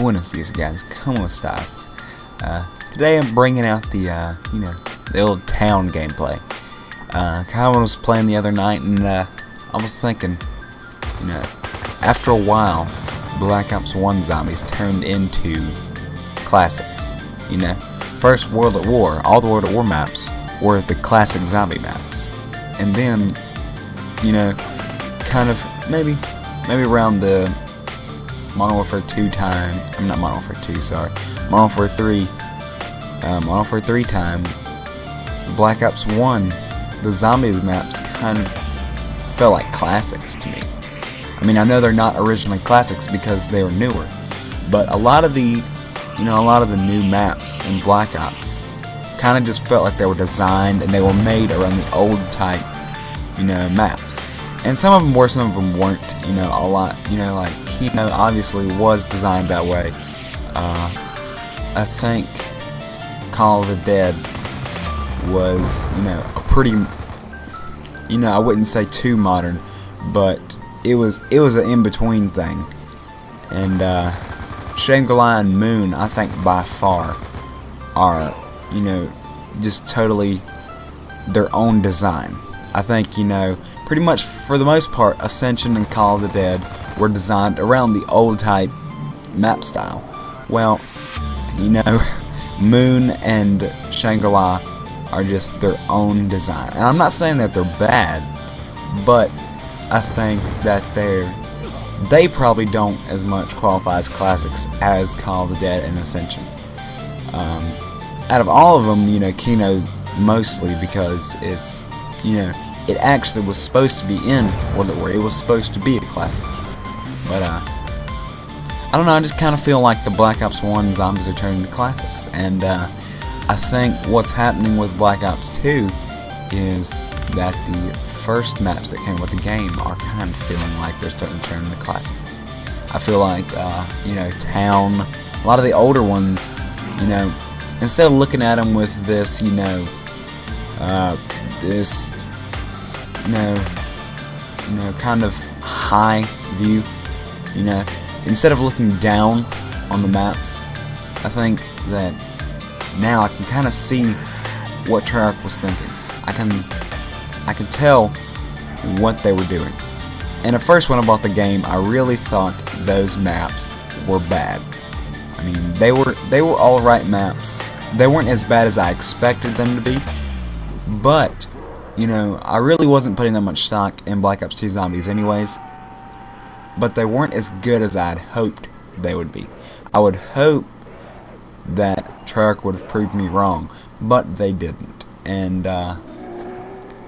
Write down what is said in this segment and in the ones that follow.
Buenos dias, guys. ¿Cómo estás? Today I'm bringing out the, the old town gameplay. Kyle was playing the other night, and I was thinking, after a while, Black Ops 1 zombies turned into classics. First World at War, all the World at War maps were the classic zombie maps, and then, kind of maybe around the Modern Warfare 2 time. I'm not Modern Warfare 2, sorry. Modern Warfare 3. Modern Warfare 3 time. Black Ops 1. The zombies maps kind of felt like classics to me. I mean, I know they're not originally classics because they were newer, but a lot of the new maps in Black Ops kind of just felt like they were designed and they were made around the old type, maps. And some of them were, some of them weren't. A lot. Like Kino obviously was designed that way. I think Call of the Dead was, a pretty, I wouldn't say too modern, but it was an in-between thing. And Shangri-La and Moon, I think by far are, just totally their own design. I think, pretty much for the most part, Ascension and Call of the Dead were designed around the old type map style. Well, Moon and Shangri-La are just their own design. And I'm not saying that they're bad, but I think that they probably don't as much qualify as classics as Call of the Dead and Ascension. Out of all of them, Kino mostly because it's, it actually was supposed to be in World at War. It was supposed to be a classic. But, I don't know, I just kind of feel like the Black Ops 1 zombies are turning into classics. And, I think what's happening with Black Ops 2 is that the first maps that came with the game are kind of feeling like they're starting to turn into classics. I feel like, Town, a lot of the older ones, instead of looking at them with this, this kind of high view, instead of looking down on the maps, I think that now I can kind of see what Treyarch was thinking. I can tell what they were doing. And at first when I bought the game, I really thought those maps were bad. I mean, they were alright maps. They weren't as bad as I expected them to be, but I really wasn't putting that much stock in Black Ops 2 zombies anyways, but they weren't as good as I had hoped they would be. I would hope that Treyarch would have proved me wrong, but they didn't. And I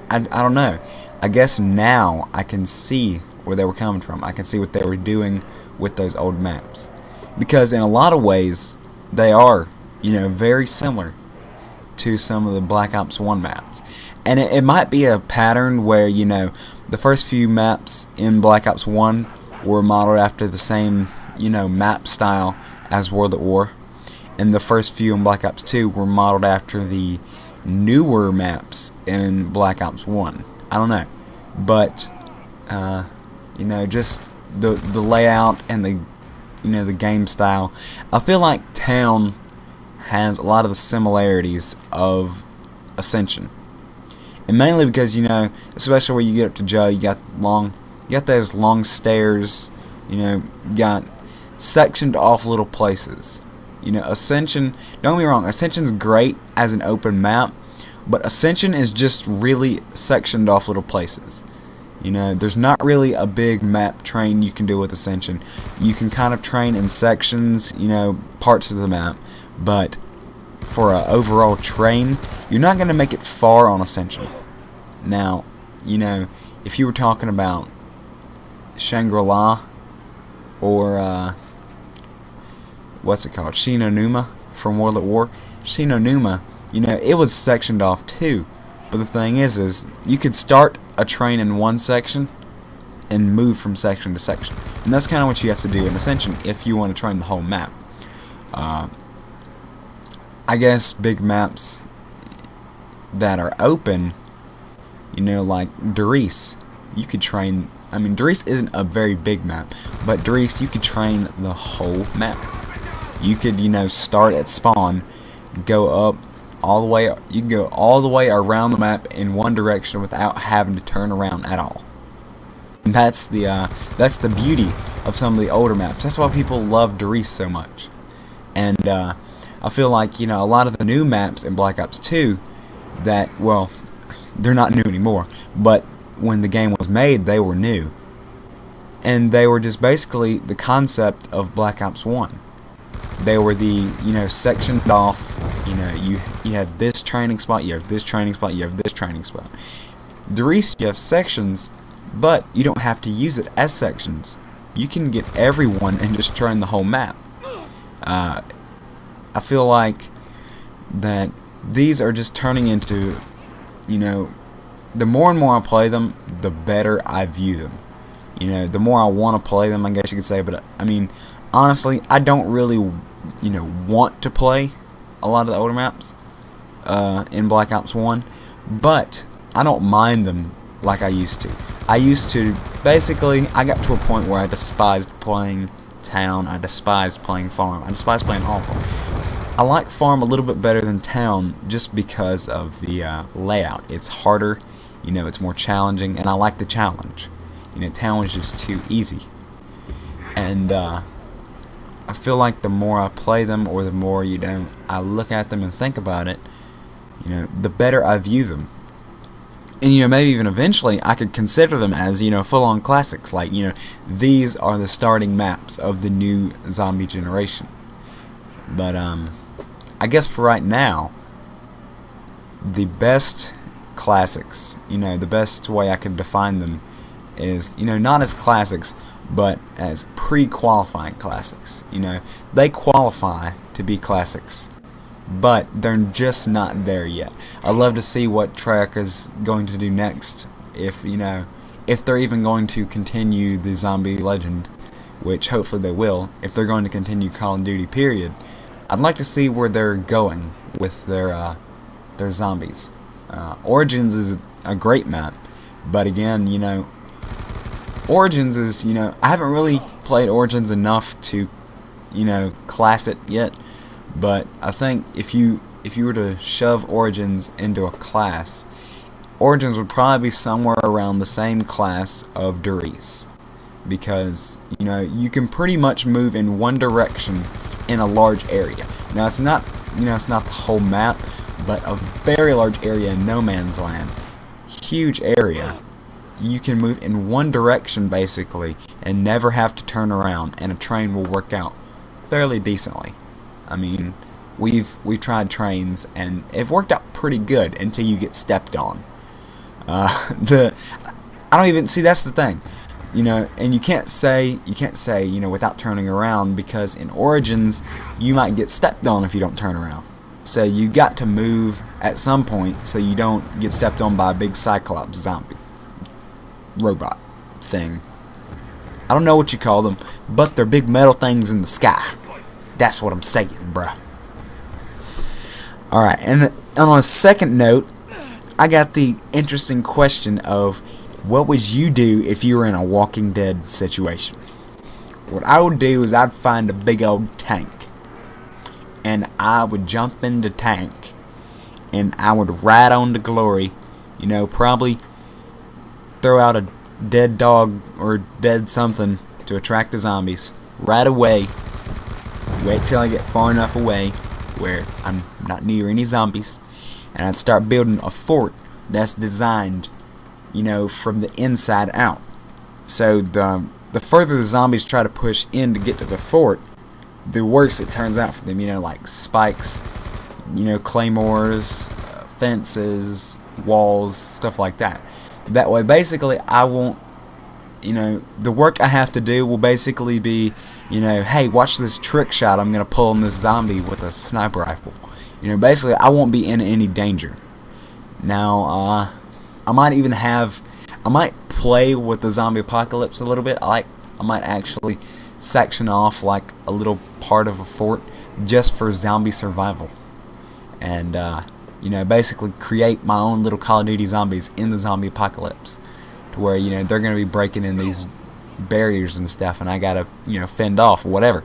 don't know. I guess now I can see where they were coming from. I can see what they were doing with those old maps, because in a lot of ways they are, very similar to some of the Black Ops 1 maps. And it might be a pattern where, the first few maps in Black Ops 1 were modeled after the same, map style as World at War. And the first few in Black Ops 2 were modeled after the newer maps in Black Ops 1. I don't know. But, just the layout and the, the game style. I feel like Town has a lot of the similarities of Ascension. And mainly because, especially where you get up to Joe, you got those long stairs, you got sectioned off little places. Ascension, don't get me wrong, Ascension's great as an open map, but Ascension is just really sectioned off little places. There's not really a big map train you can do with Ascension. You can kind of train in sections, parts of the map, but for an overall train, you're not going to make it far on Ascension. Now, if you were talking about Shangri-La or what's it called? Shinonuma from World at War. Shinonuma, it was sectioned off too. But the thing is you could start a train in one section and move from section to section. And that's kind of what you have to do in Ascension if you want to train the whole map. I guess big maps that are open, like Reise, you could train. I mean, Reise isn't a very big map, but Reise, you could train the whole map. You could, start at spawn, go up all the way. You can go all the way around the map in one direction without having to turn around at all. And that's the beauty of some of the older maps. That's why people love reise so much. And I feel like, a lot of the new maps in Black Ops 2 that, well, they're not new anymore, but when the game was made, they were new. And they were just basically the concept of Black Ops 1. They were the, sectioned off, you have this training spot, you have this training spot, you have this training spot. The reise, you have sections, but you don't have to use it as sections. You can get everyone and just train the whole map. I feel like that these are just turning into, the more and more I play them, the better I view them. The more I want to play them, I guess you could say. But I mean, honestly, I don't really, want to play a lot of the older maps in Black Ops 1, but I don't mind them like I used to. I used to, basically, I got to a point where I despised playing Town, I despised playing Farm, I despised playing all of them. I like Farm a little bit better than Town just because of the layout. It's harder, it's more challenging, and I like the challenge. Town was just too easy. And I feel like the more I play them, or the more I look at them and think about it, the better I view them. And maybe even eventually I could consider them as full-on classics. Like these are the starting maps of the new zombie generation. But I guess for right now, the best classics, the best way I could define them is, not as classics, but as pre-qualifying classics. They qualify to be classics, but they're just not there yet. I'd love to see what Treyarch is going to do next, if they're even going to continue the zombie legend, which hopefully they will. If they're going to continue Call of Duty, period, I'd like to see where they're going with their zombies. Origins is a great map, but again, Origins is, I haven't really played Origins enough to, class it yet, but I think if you were to shove Origins into a class, Origins would probably be somewhere around the same class of reise, because, you can pretty much move in one direction in a large area. Now it's not, it's not the whole map, but a very large area in no man's land, huge area. You can move in one direction basically and never have to turn around, and a train will work out fairly decently. I mean, we've tried trains and it worked out pretty good until you get stepped on. I don't even see, that's the thing. And you can't say without turning around, because in Origins you might get stepped on if you don't turn around. So you got to move at some point so you don't get stepped on by a big Cyclops zombie robot thing. I don't know what you call them, but they're big metal things in the sky. That's what I'm saying, bruh. Alright, and on a second note, I got the interesting question of, what would you do if you were in a Walking Dead situation? What I would do is I'd find a big old tank, and I would jump in the tank, and I would ride on to glory. Probably throw out a dead dog or dead something to attract the zombies right away. Wait till I get far enough away where I'm not near any zombies, and I'd start building a fort that's designed, from the inside out. So the further the zombies try to push in to get to the fort, the worse it turns out for them. Like spikes, claymores, fences, walls, stuff like that. That way, basically, I won't, the work I have to do will basically be, hey, watch this trick shot I'm going to pull on this zombie with a sniper rifle. Basically, I won't be in any danger. Now, I might play with the zombie apocalypse a little bit. I might actually section off like a little part of a fort just for zombie survival. And, basically create my own little Call of Duty zombies in the zombie apocalypse, to where, they're going to be breaking in these barriers and stuff, and I gotta, fend off or whatever.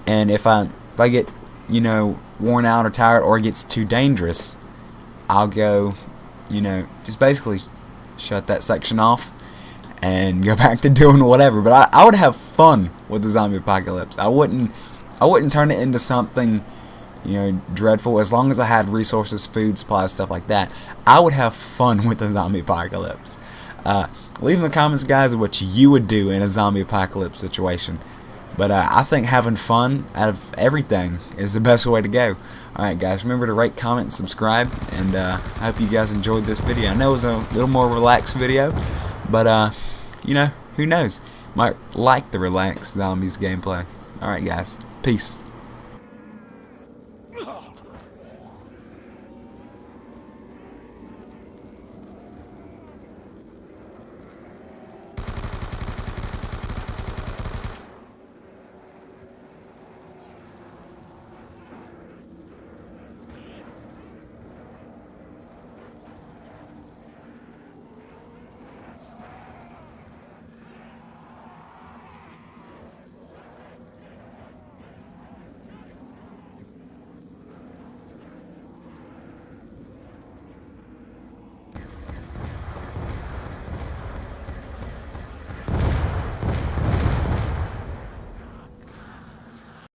And if I if I get, you know, worn out or tired, or it gets too dangerous, I'll go, you know, just basically shut that section off and go back to doing whatever. But I would have fun with the zombie apocalypse. I wouldn't turn it into something, you know, dreadful. As long as I had resources, food, supplies, stuff like that, I would have fun with the zombie apocalypse. Leave in the comments, guys, what you would do in a zombie apocalypse situation. But I think having fun out of everything is the best way to go. Alright, guys, remember to rate, comment, and subscribe. And I hope you guys enjoyed this video. I know it was a little more relaxed video, but you know, who knows? Might like the relaxed zombies gameplay. Alright, guys, peace.